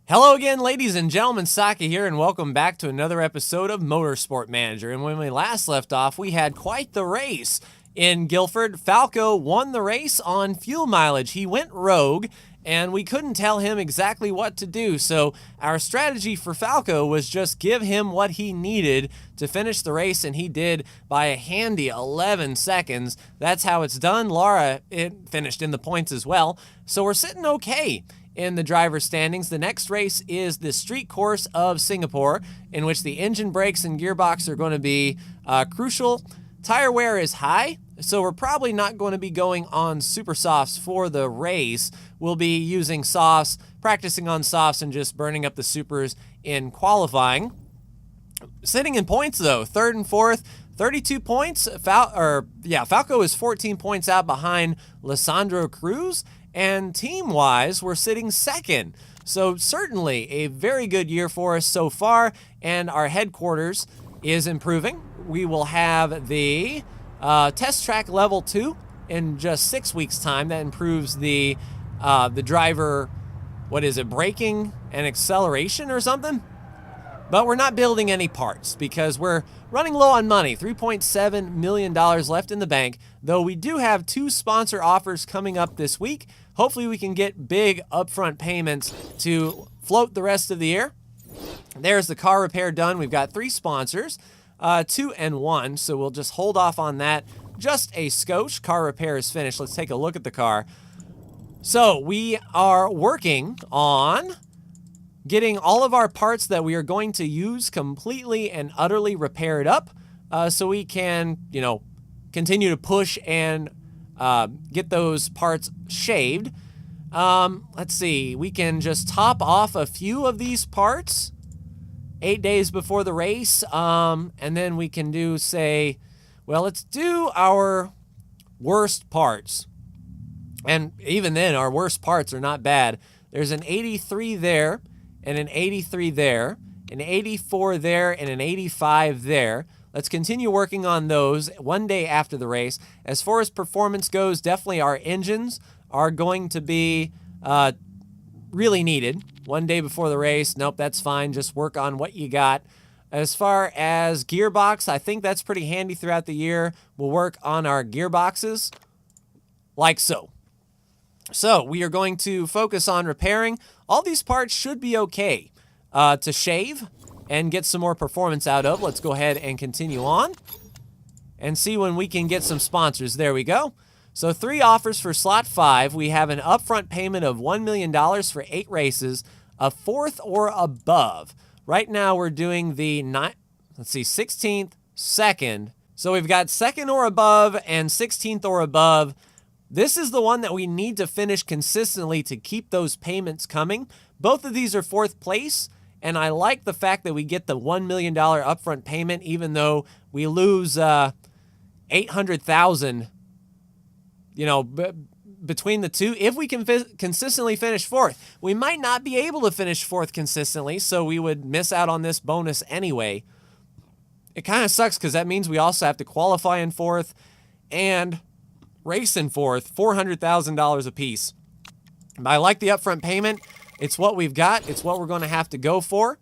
Hello again, ladies and gentlemen, Saki here, and welcome back to another episode of Motorsport Manager. And when we last left off, we had quite the race in Guilford. Falco won the race on fuel mileage. He went rogue, and we couldn't tell him exactly what to do. So our strategy for Falco was just give him what he needed to finish the race, and he did by a handy 11 seconds. That's how it's done. Laura, it finished in the points as well. So we're sitting okay in the driver's standings. The next race is the street course of Singapore, in which the engine, brakes, and gearbox are going to be crucial. Tire wear is high, so we're probably not going to be going on super softs for the race. We'll be using softs, practicing on softs, and just burning up the supers in qualifying. Sitting in points, though, third and fourth, 32 points. Falco is 14 points out behind Lissandro Cruz. And team-wise, we're sitting second. So certainly a very good year for us so far, and our headquarters is improving. We will have the test track level 2 in just 6 weeks' time. That improves the driver, braking and acceleration or something? But we're not building any parts because we're running low on money, $3.7 million left in the bank, though we do have 2 sponsor offers coming up this week. Hopefully we can get big upfront payments to float the rest of the year. There's the car repair done. We've got 3 sponsors, 2 and 1, so we'll just hold off on that. Just a skosh. Car repair is finished. Let's take a look at the car. So we are working on getting all of our parts that we are going to use completely and utterly repaired up, so we can, continue to push and get those parts shaved. Let's see, we can just top off a few of these parts 8 days before the race, and then we can do, let's do our worst parts. And even then, our worst parts are not bad. There's an 83 there, and an 83 there, an 84 there, and an 85 there. Let's continue working on those one day after the race. As far as performance goes, definitely our engines are going to be really needed. One day before the race, nope, that's fine. Just work on what you got. As far as gearbox, I think that's pretty handy throughout the year. We'll work on our gearboxes like so. So we are going to focus on repairing. All these parts should be okay to shave and get some more performance out of. Let's go ahead and continue on and see when we can get some sponsors. There we go. So 3 offers for slot 5. We have an upfront payment of $1 million for 8 races, a 4th or above. Right now we're doing the 16th, 2nd. So we've got 2nd or above and 16th or above. This is the one that we need to finish consistently to keep those payments coming. Both of these are 4th place, and I like the fact that we get the $1 million upfront payment, even though we lose $800,000, between the two. If we can consistently finish 4th, we might not be able to finish 4th consistently, so we would miss out on this bonus anyway. It kind of sucks because that means we also have to qualify in 4th and race in 4th, $400,000 a piece. I like the upfront payment. It's what we've got. It's what we're going to have to go for.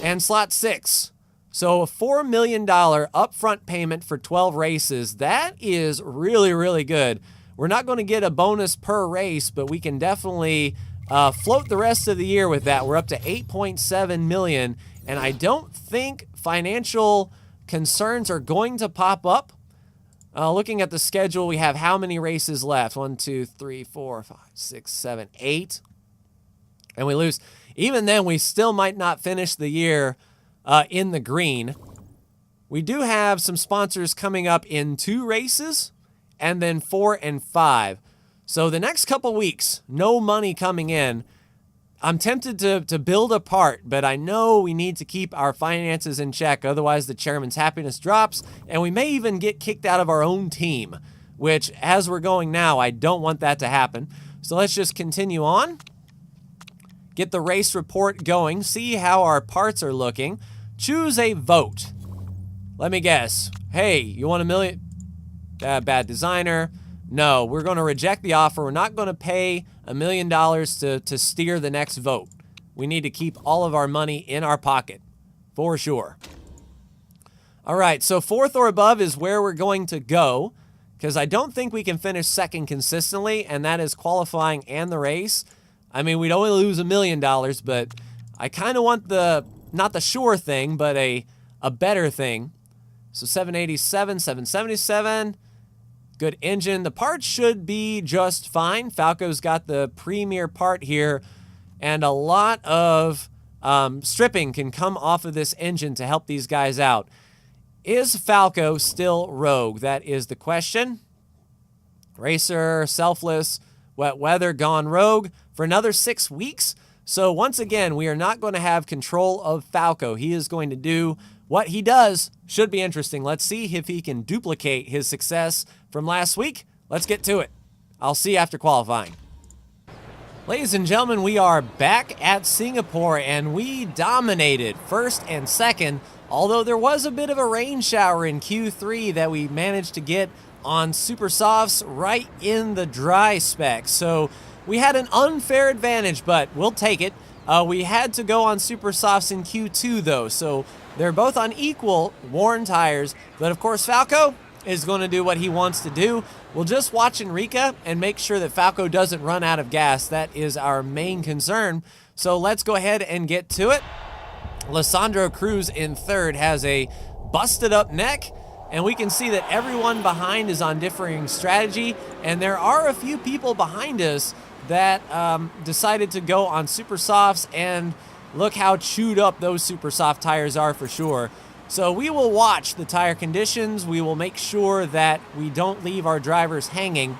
And slot 6. So a $4 million upfront payment for 12 races. That is really, really good. We're not going to get a bonus per race, but we can definitely float the rest of the year with that. We're up to $8.7 million, and I don't think financial concerns are going to pop up. Looking at the schedule, we have how many races left? 1, 2, 3, 4, 5, 6, 7, 8. And we lose. Even then, we still might not finish the year in the green. We do have some sponsors coming up in 2 races, and then 4 and 5. So the next couple weeks, no money coming in. I'm tempted to build a part, but I know we need to keep our finances in check. Otherwise, the chairman's happiness drops, and we may even get kicked out of our own team, which, as we're going now, I don't want that to happen. So let's just continue on. Get the race report going. See how our parts are looking. Choose a vote. Let me guess. Hey, you want $1 million? Bad designer. No, we're going to reject the offer. We're not going to pay $1 million to steer the next vote. we need to keep all of our money in our pocket, for sure. All right, so 4th or above is where we're going to go, because I don't think we can finish 2nd consistently, and that is qualifying and the race. I mean, we'd only lose $1 million, but I kind of want not the sure thing, but a better thing. So 787, 777, good engine. The parts should be just fine. Falco's got the premier part here, and a lot of stripping can come off of this engine to help these guys out. Is Falco still rogue? That is the question. Racer, selfless, wet weather, gone rogue for another 6 weeks. So once again, we are not going to have control of Falco. He is going to do what he does. Should be interesting. Let's see if he can duplicate his success from last week. Let's get to it. I'll see you after qualifying. Ladies and gentlemen, we are back at Singapore, and we dominated 1st and 2nd, although there was a bit of a rain shower in Q3 that we managed to get on Super Softs right in the dry spec. So we had an unfair advantage, but we'll take it. We had to go on Super Softs in Q2, though, so they're both on equal worn tires. But, of course, Falco is going to do what he wants to do. We'll just watch Enrica and make sure that Falco doesn't run out of gas. That is our main concern. So let's go ahead and get to it. Lissandro Cruz in 3rd has a busted up neck, and we can see that everyone behind is on differing strategy, and there are a few people behind us that decided to go on Super Softs, and look how chewed up those Super Soft tires are for sure. So we will watch the tire conditions. We will make sure that we don't leave our drivers hanging,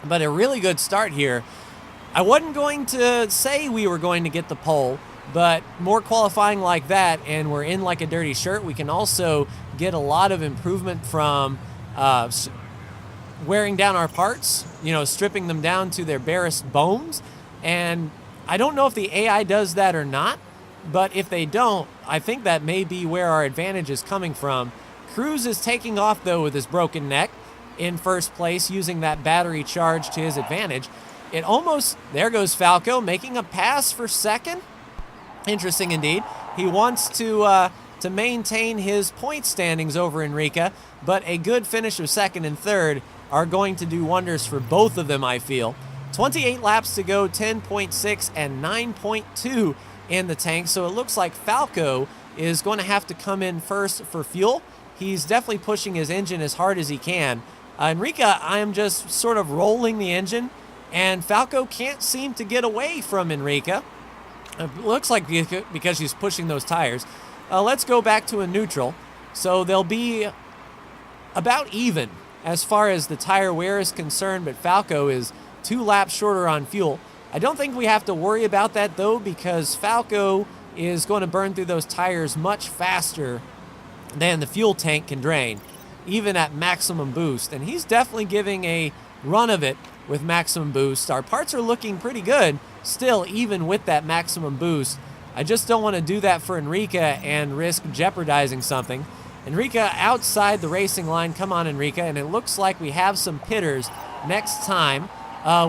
but a really good start here. I wasn't going to say we were going to get the pole, but more qualifying like that, and we're in like a dirty shirt, we can also get a lot of improvement from wearing down our parts, stripping them down to their barest bones. And I don't know if the AI does that or not, but if they don't, I think that may be where our advantage is coming from. Cruz is taking off, though, with his broken neck in 1st place, using that battery charge to his advantage. There goes Falco, making a pass for 2nd. Interesting indeed. He wants to maintain his point standings over Enrica, but a good finish of 2nd and 3rd are going to do wonders for both of them, I feel. 28 laps to go, 10.6 and 9.2 in the tank, so it looks like Falco is going to have to come in first for fuel. He's definitely pushing his engine as hard as he can. Enrica, I am just sort of rolling the engine, and Falco can't seem to get away from Enrica. It looks like because she's pushing those tires. Let's go back to a neutral. So they'll be about even as far as the tire wear is concerned, but Falco is 2 laps shorter on fuel. I don't think we have to worry about that, though, because Falco is going to burn through those tires much faster than the fuel tank can drain, even at maximum boost. And he's definitely giving a run of it with maximum boost. Our parts are looking pretty good still, even with that maximum boost. I just don't want to do that for Enrica and risk jeopardizing something. Enrica outside the racing line. Come on, Enrica. And it looks like we have some pitters next time.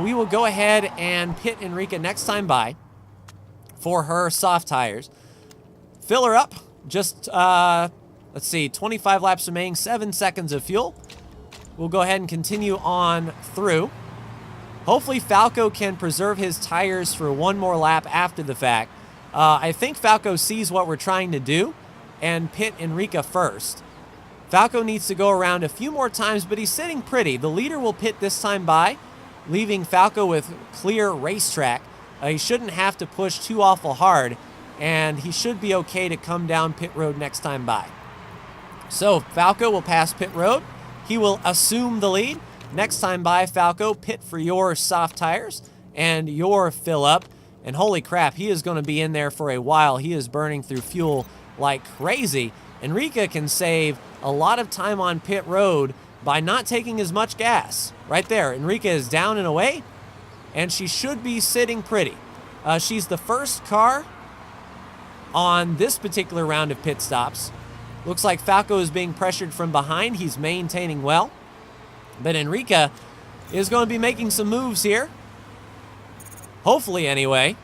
We will go ahead and pit Enrica next time by for her soft tires. Fill her up. Just, let's see, 25 laps remaining, 7 seconds of fuel. We'll go ahead and continue on through. Hopefully Falco can preserve his tires for one more lap after the fact. I think Falco sees what we're trying to do and pit Enrica first. Falco needs to go around a few more times, but he's sitting pretty. The leader will pit this time by, leaving Falco with clear racetrack. He shouldn't have to push too awful hard, and he should be okay to come down pit road next time by. So Falco will pass pit road. He will assume the lead. Next time by, Falco, pit for your soft tires and your fill up. And holy crap, he is going to be in there for a while. He is burning through fuel like crazy. Enrica can save a lot of time on pit road by not taking as much gas. Right there, Enrica is down and away, and she should be sitting pretty. She's the first car on this particular round of pit stops. Looks like Falco is being pressured from behind. He's maintaining well. But Enrica is going to be making some moves here. Hopefully, anyway.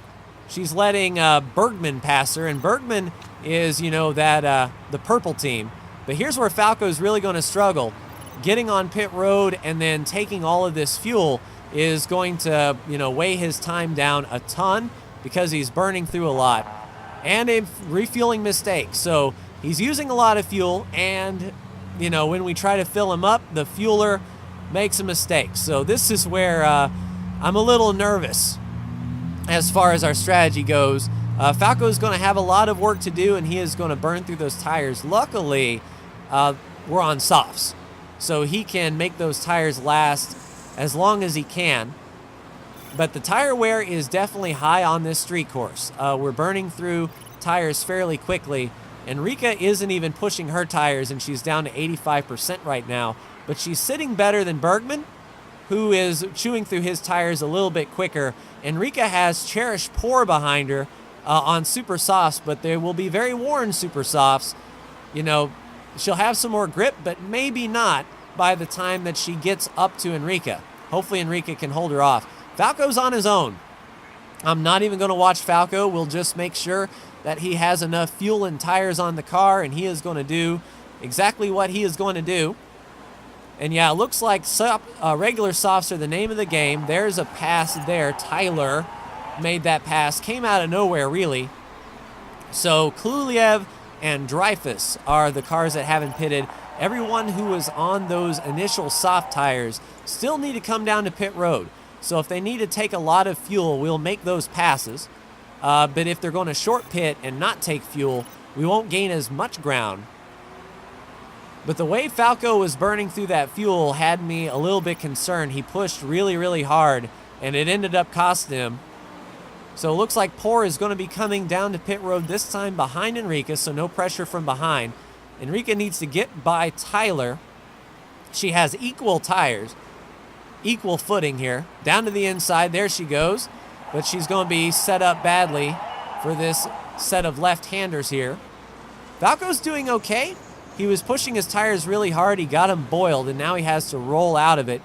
she's letting Bergman pass her, and Bergman is, you know, that the purple team. But here's where Falco's really going to struggle. Getting on pit road and then taking all of this fuel is going to, you know, weigh his time down a ton because he's burning through a lot. And a refueling mistake. So he's using a lot of fuel, and, you know, when we try to fill him up, the fueler makes a mistake. So this is where I'm a little nervous as far as our strategy goes. Falco is going to have a lot of work to do, and he is going to burn through those tires. Luckily, we're on softs, so he can make those tires last as long as he can. But the tire wear is definitely high on this street course. We're burning through tires fairly quickly. Enrica isn't even pushing her tires, and she's down to 85% right now. But she's sitting better than Bergman, who is chewing through his tires a little bit quicker. Enrica has Cherish Pour behind her on super softs, but they will be very worn super softs. You know, she'll have some more grip, but maybe not by the time that she gets up to Enrica. Hopefully Enrica can hold her off. Falco's on his own. I'm not even going to watch Falco. We'll just make sure that he has enough fuel and tires on the car, and he is going to do exactly what he is going to do. And yeah, it looks like regular softs are the name of the game. There's a pass there. Tyler made that pass. Came out of nowhere, really. So Kluliev and Dreyfus are the cars that haven't pitted. Everyone who was on those initial soft tires still need to come down to pit road. So if they need to take a lot of fuel, we'll make those passes. But if they're going to short pit and not take fuel, we won't gain as much ground. But the way Falco was burning through that fuel had me a little bit concerned. He pushed really, really hard, and it ended up costing him. So it looks like Pour is going to be coming down to pit road, this time behind Enrica, so no pressure from behind. Enrica needs to get by Tyler. She has equal tires, equal footing here. Down to the inside, there she goes. But she's going to be set up badly for this set of left-handers here. Falco's doing okay. He was pushing his tires really hard. He got them boiled, and now he has to roll out of it.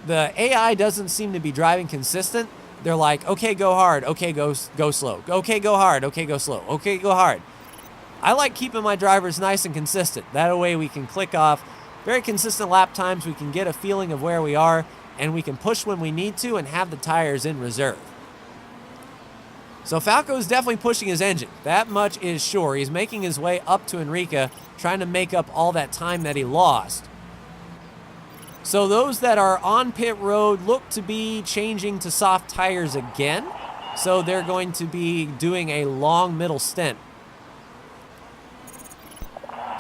The AI doesn't seem to be driving consistent. They're like, okay, go hard. Okay, go slow. Okay, go hard. Okay, go slow. Okay, go hard. I like keeping my drivers nice and consistent. That way we can click off very consistent lap times. We can get a feeling of where we are, and we can push when we need to and have the tires in reserve. So Falco is definitely pushing his engine. That much is sure. He's making his way up to Enrica, trying to make up all that time that he lost. So those that are on pit road look to be changing to soft tires again. So they're going to be doing a long middle stint.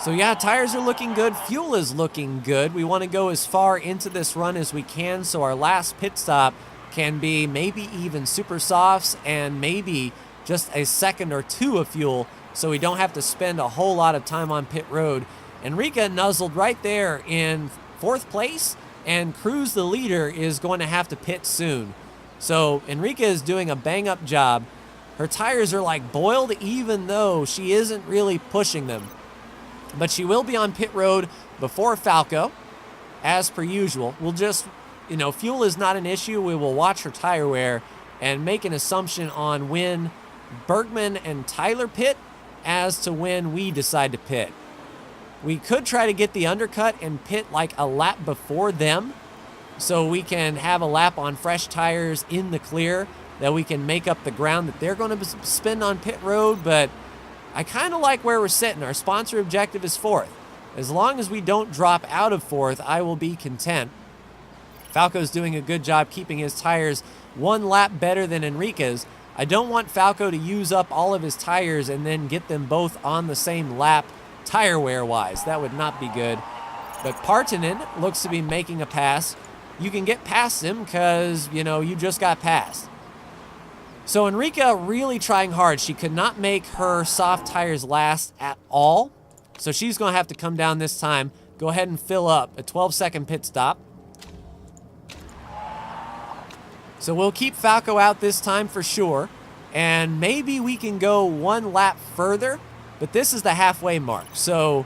So yeah, tires are looking good. Fuel is looking good. We want to go as far into this run as we can, so our last pit stop can be maybe even super softs and maybe just a second or two of fuel, so we don't have to spend a whole lot of time on pit road. Enrica nuzzled right there in fourth place, and Cruz, the leader, is going to have to pit soon. So Enrica is doing a bang-up job. Her tires are like boiled, even though she isn't really pushing them. But she will be on pit road before Falco, as per usual. We'll just, you know, fuel is not an issue. We will watch her tire wear and make an assumption on when Bergman and Tyler pit as to when we decide to pit. We could try to get the undercut and pit like a lap before them, so we can have a lap on fresh tires in the clear, that we can make up the ground that they're going to spend on pit road. But I kind of like where we're sitting. Our sponsor objective is fourth. As long as we don't drop out of fourth, I will be content. Falco's doing a good job keeping his tires one lap better than Enrica's. I don't want Falco to use up all of his tires and then get them both on the same lap tire wear wise. That would not be good. But Partanen looks to be making a pass. You can get past him because, you know, you just got passed. So Enrica really trying hard. She could not make her soft tires last at all. So she's going to have to come down this time. Go ahead and fill up a 12-second pit stop. So we'll keep Falco out this time for sure. And maybe we can go one lap further. But this is the halfway mark. So,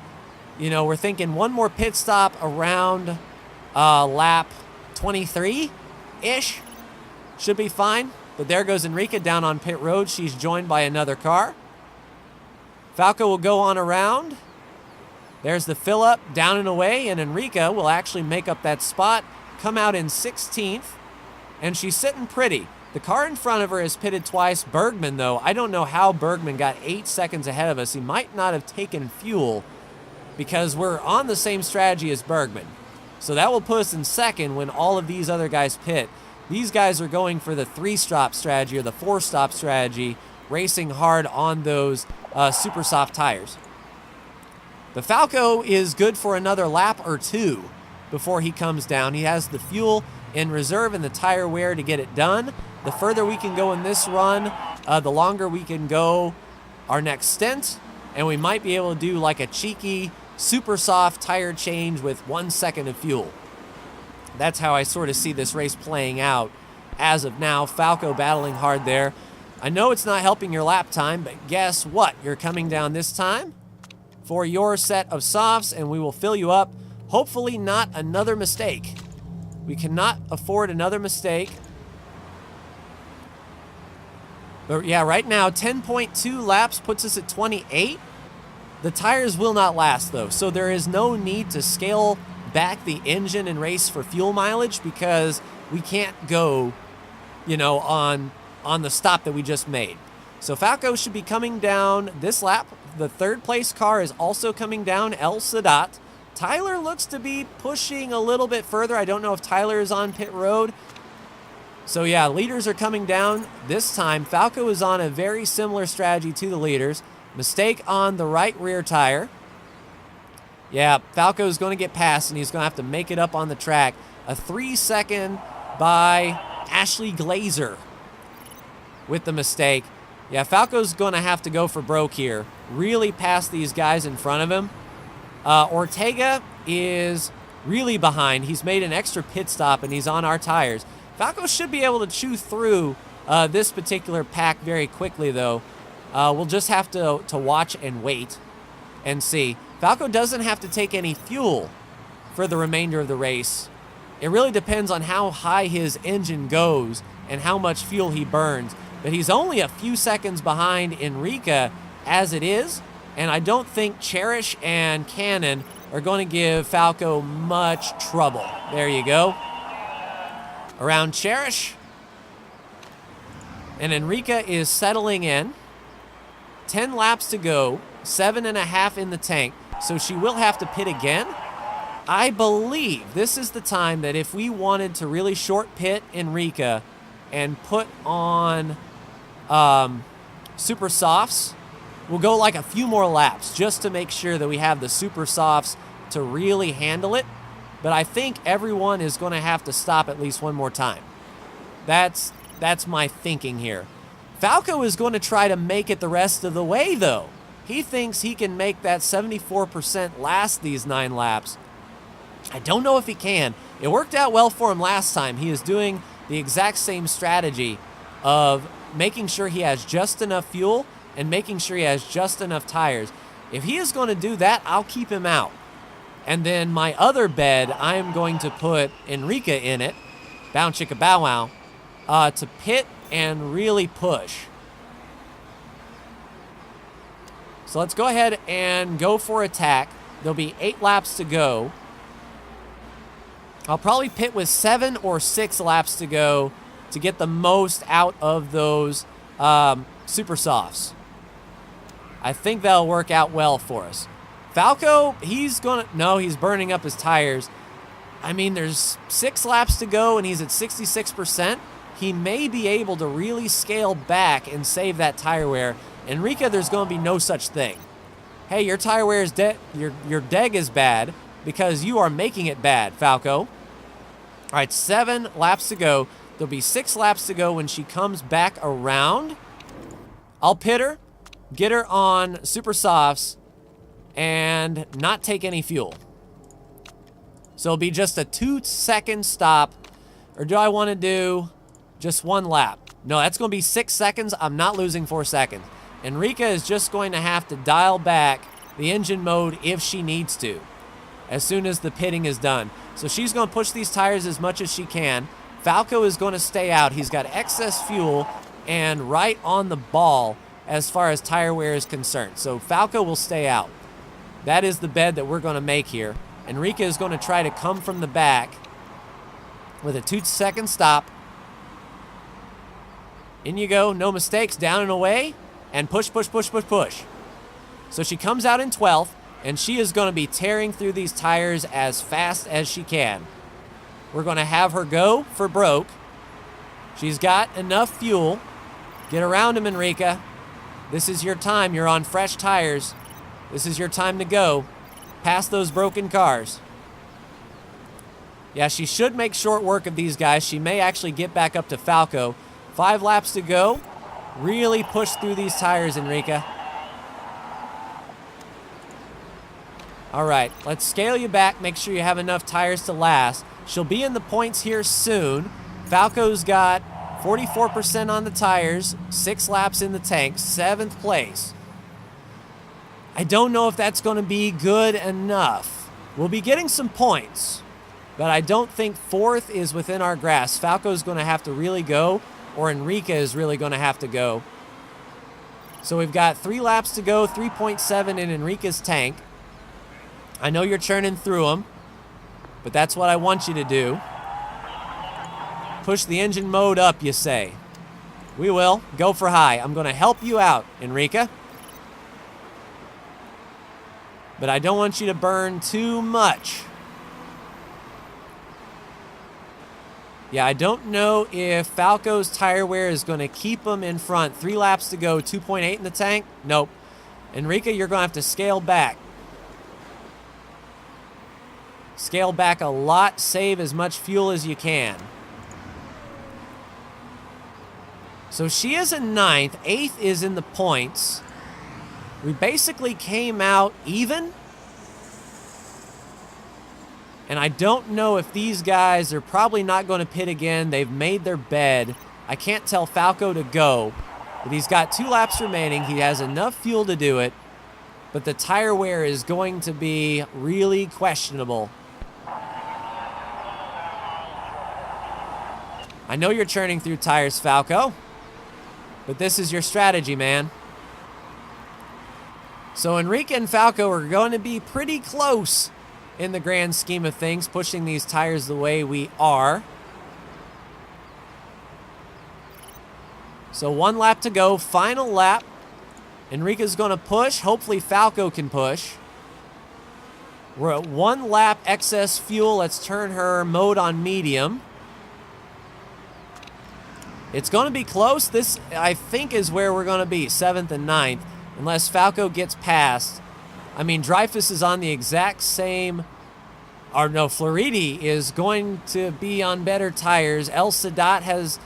you know, we're thinking one more pit stop around lap 23-ish. Should be fine. But there goes Enrica down on pit road. She's joined by another car. Falco will go on around. There's the fill up, down and away, and Enrica will actually make up that spot, come out in 16th, and she's sitting pretty. The car in front of her is pitted twice. Bergman, though, I don't know how Bergman got 8 seconds ahead of us. He might not have taken fuel because we're on the same strategy as Bergman. So that will put us in second when all of these other guys pit. These guys are going for the 3-stop strategy or the 4-stop strategy, racing hard on those super soft tires. The Falco is good for another lap or 2 before he comes down. He has the fuel in reserve and the tire wear to get it done. The further we can go in this run, the longer we can go our next stint, and we might be able to do like a cheeky, super soft tire change with 1 second of fuel. That's how I sort of see this race playing out as of now. Falco battling hard there. I know it's not helping your lap time, but guess what? You're coming down this time for your set of softs, and we will fill you up. Hopefully not another mistake. We cannot afford another mistake. But yeah, right now, 10.2 laps puts us at 28. The tires will not last, though, so there is no need to scale back the engine and race for fuel mileage because we can't go, you know, on the stop that we just made. So Falco should be coming down this lap. The third place car is also coming down, El Sadat. Tyler looks to be pushing a little bit further. I don't know if Tyler is on pit road. So yeah, leaders are coming down. This time, Falco is on a very similar strategy to the leaders. Mistake on the right rear tire. Yeah, Falco is going to get past, and he's going to have to make it up on the track. A 3-second by Ashley Glazer with the mistake. Yeah, Falco's going to have to go for broke here. Really pass these guys in front of him. Ortega is really behind. He's made an extra pit stop, and he's on our tires. Falco should be able to chew through this particular pack very quickly, though. We'll just have to watch and wait and see. Falco doesn't have to take any fuel for the remainder of the race. It really depends on how high his engine goes and how much fuel he burns. But he's only a few seconds behind Enrica as it is, and I don't think Cherish and Cannon are going to give Falco much trouble. There you go. Around Cherish. And Enrica is settling in. 10 laps to go, 7.5 in the tank, so she will have to pit again. I believe this is the time that if we wanted to really short pit Enrica and put on super softs, we'll go like a few more laps just to make sure that we have the super softs to really handle it. But I think everyone is going to have to stop at least one more time. That's my thinking here. Falco is going to try to make it the rest of the way, though. He thinks he can make that 74% last these 9 laps. I don't know if he can. It worked out well for him last time. He is doing the exact same strategy of making sure he has just enough fuel and making sure he has just enough tires. If he is going to do that, I'll keep him out. And then my other bed, I am going to put Enrica in it, bow chicka bow wow, to pit and really push. So let's go ahead and go for attack. There'll be 8 laps to go. I'll probably pit with 7 or 6 laps to go to get the most out of those super softs. I think that'll work out well for us. Falco, he's burning up his tires. I mean, there's 6 laps to go and he's at 66%. He may be able to really scale back and save that tire wear. Enrica, there's going to be no such thing. Hey, your tire wear is dead. Your deg is bad because you are making it bad, Falco. All right, 7 laps to go. There'll be 6 laps to go when she comes back around. I'll pit her, get her on super softs, and not take any fuel. So it'll be just a 2-second stop. Or do I want to do just 1 lap? No, that's going to be 6 seconds. I'm not losing 4 seconds. Enrica is just going to have to dial back the engine mode if she needs to as soon as the pitting is done. So she's going to push these tires as much as she can. Falco is going to stay out. He's got excess fuel and right on the ball as far as tire wear is concerned. So Falco will stay out. That is the bed that we're going to make here. Enrique is going to try to come from the back with a 2-second stop. In you go, no mistakes, down and away, and push, push, push, push, push. So she comes out in 12th, and she is going to be tearing through these tires as fast as she can. We're going to have her go for broke. She's got enough fuel. Get around him, Enrique. This is your time. You're on fresh tires. This is your time to go. Past those broken cars. Yeah, she should make short work of these guys. She may actually get back up to Falco. 5 laps to go. Really push through these tires, Enrique. All right, let's scale you back. Make sure you have enough tires to last. She'll be in the points here soon. Falco's got 44% on the tires, 6 laps in the tank, 7th place. I don't know if that's going to be good enough. We'll be getting some points, but I don't think 4th is within our grasp. Falco's going to have to really go, or Enrique is really going to have to go. So we've got 3 laps to go, 3.7 in Enrique's tank. I know you're churning through them, but that's what I want you to do. Push the engine mode up, you say. We will. Go for high. I'm going to help you out, Enrique. But I don't want you to burn too much. Yeah, I don't know if Falco's tire wear is going to keep him in front. 3 laps to go, 2.8 in the tank? Nope. Enrique, you're going to have to scale back. Scale back a lot, save as much fuel as you can. So she is in 9th, 8th is in the points. We basically came out even. And I don't know if these guys are probably not going to pit again. They've made their bed. I can't tell Falco to go, but he's got 2 laps remaining. He has enough fuel to do it, but the tire wear is going to be really questionable. I know you're churning through tires, Falco, but this is your strategy, man. So Enrique and Falco are going to be pretty close in the grand scheme of things, pushing these tires the way we are. So 1 lap to go, final lap. Enrique's going to push. Hopefully Falco can push. We're at 1 lap excess fuel. Let's turn her mode on medium. It's going to be close. This, I think, is where we're going to be, 7th and 9th, unless Falco gets past. I mean, Dreyfus is on the exact same, or no, Floridi is going to be on better tires. El Sadat has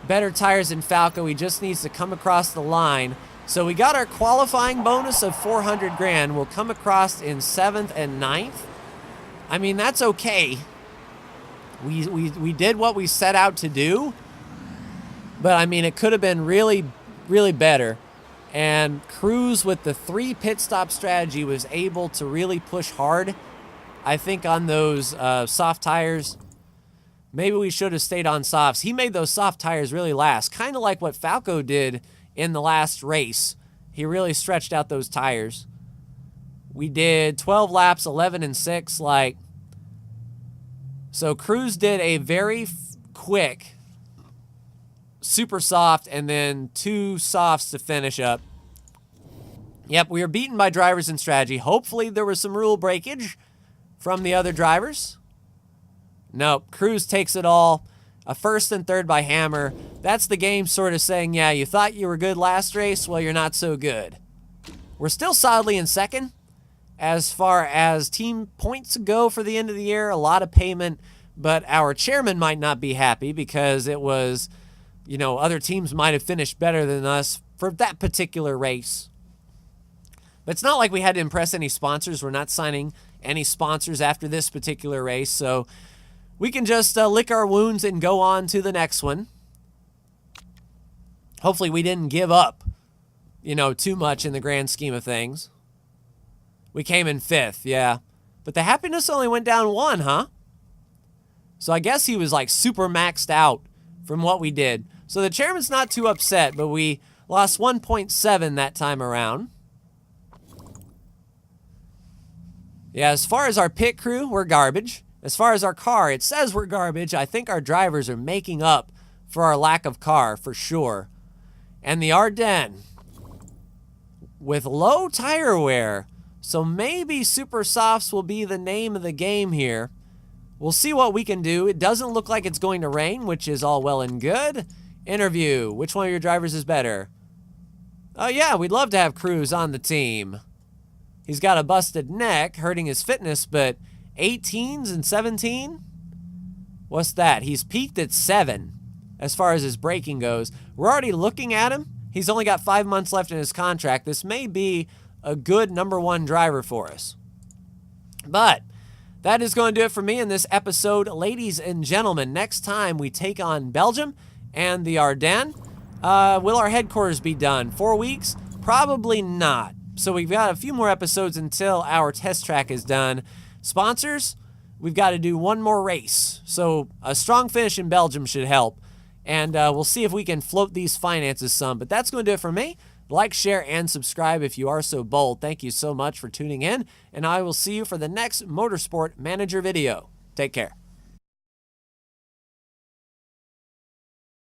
better tires than Falco. He just needs to come across the line. So we got our qualifying bonus of 400 grand. We'll come across in 7th and 9th. I mean, that's okay. We did what we set out to do. But, I mean, it could have been really, really better. And Cruz, with the 3 pit stop strategy, was able to really push hard. I think on those soft tires, maybe we should have stayed on softs. He made those soft tires really last, kind of like what Falco did in the last race. He really stretched out those tires. We did 12 laps, 11 and 6. So Cruz did a very quick super soft, and then 2 softs to finish up. Yep, we were beaten by drivers in strategy. Hopefully there was some rule breakage from the other drivers. Nope, Cruz takes it all. A 1st and 3rd by Hammer. That's the game sort of saying, yeah, you thought you were good last race, well, you're not so good. We're still solidly in 2nd. As far as team points go for the end of the year, a lot of payment, but our chairman might not be happy because it was, you know, other teams might have finished better than us for that particular race. But it's not like we had to impress any sponsors. We're not signing any sponsors after this particular race, so we can just lick our wounds and go on to the next one. Hopefully we didn't give up, you know, too much in the grand scheme of things. We came in 5th, yeah. But the happiness only went down 1, huh? So I guess he was like super maxed out from what we did. So the chairman's not too upset, but we lost 1.7 that time around. Yeah, as far as our pit crew, we're garbage. As far as our car, it says we're garbage. I think our drivers are making up for our lack of car, for sure. And the Ardennes, with low tire wear, so maybe super softs will be the name of the game here. We'll see what we can do. It doesn't look like it's going to rain, which is all well and good. Interview, which one of your drivers is better? Oh yeah, we'd love to have Cruz on the team. He's got a busted neck, hurting his fitness, but 18s and 17? What's that? He's peaked at 7 as far as his braking goes. We're already looking at him. He's only got 5 months left in his contract. This may be a good #1 driver for us. But that is going to do it for me in this episode. Ladies and gentlemen, next time we take on Belgium and the Ardennes. Will our headquarters be done? 4 weeks? Probably not. So we've got a few more episodes until our test track is done. Sponsors, we've got to do one more race. So a strong finish in Belgium should help. And we'll see if we can float these finances some. But that's going to do it for me. Like, share, and subscribe if you are so bold. Thank you so much for tuning in. And I will see you for the next Motorsport Manager video. Take care.